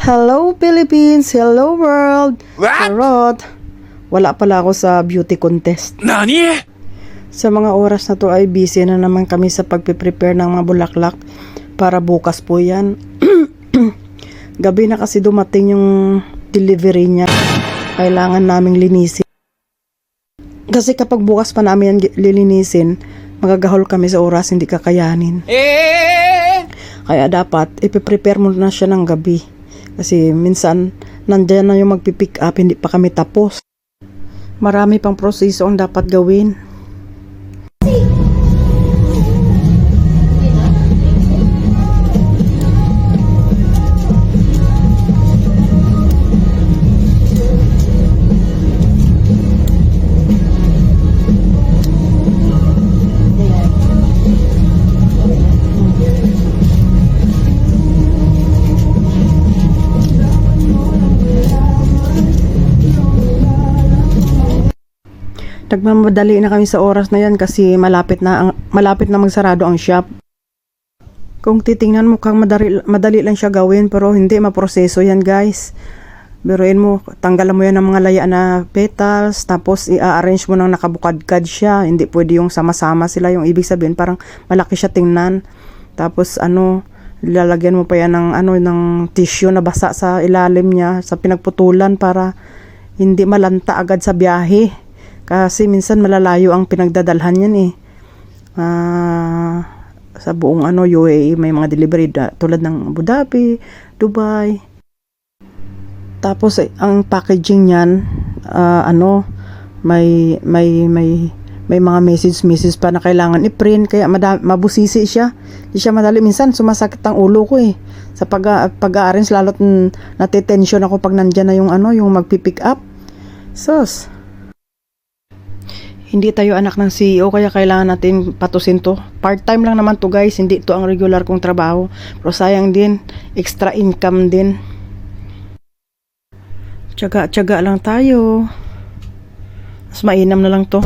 Hello Philippines! Hello world! What? Charot! Wala pala ako sa beauty contest. Nani? Sa mga oras na to ay busy na naman kami sa pagpiprepare ng mga bulaklak para bukas po yan. Gabi na kasi dumating yung delivery niya. Kailangan naming linisin. Kasi kapag bukas pa namin yan lilinisin, magagahol kami sa oras, hindi kakayanin. Kaya dapat ipiprepare muna siya ng gabi. Kasi minsan, nandiyan na yung magpipick up, hindi pa kami tapos. Marami pang proseso ang dapat gawin. Nagmamadali na kami sa oras na yan kasi malapit na magsarado ang shop. Kung titingnan mo kang madali lang siya gawin, pero hindi maproseso yan guys. Biruin mo, tanggalan mo yan ng mga laya na petals, tapos i-arrange mo nang nakabukadkad siya. Hindi pwede yung sama-sama sila, yung ibig sabihin parang malaki siya tingnan. Tapos lalagyan mo pa yan ng tissue na basa sa ilalim niya, sa pinagputulan para hindi malanta agad sa biyahe. Kasi minsan malalayo ang pinagdadalhan yan eh. Sa buong UAE may mga delivery tulad ng Abu Dhabi, Dubai. Tapos ang packaging niyan may mga message pa na kailangan i-print, kaya mabusisi siya. Hindi siya madali, minsan sumasakit ang ulo ko eh. Sa pag-arrange lalo't natitension ako pag nandiyan na yung magpi-pick up. Sus. Hindi tayo anak ng CEO kaya kailangan natin patusin to. Part-time lang naman to guys, hindi to ang regular kong trabaho. Pero sayang din, extra income din. Tiyaga lang tayo. Mas mainam na lang to.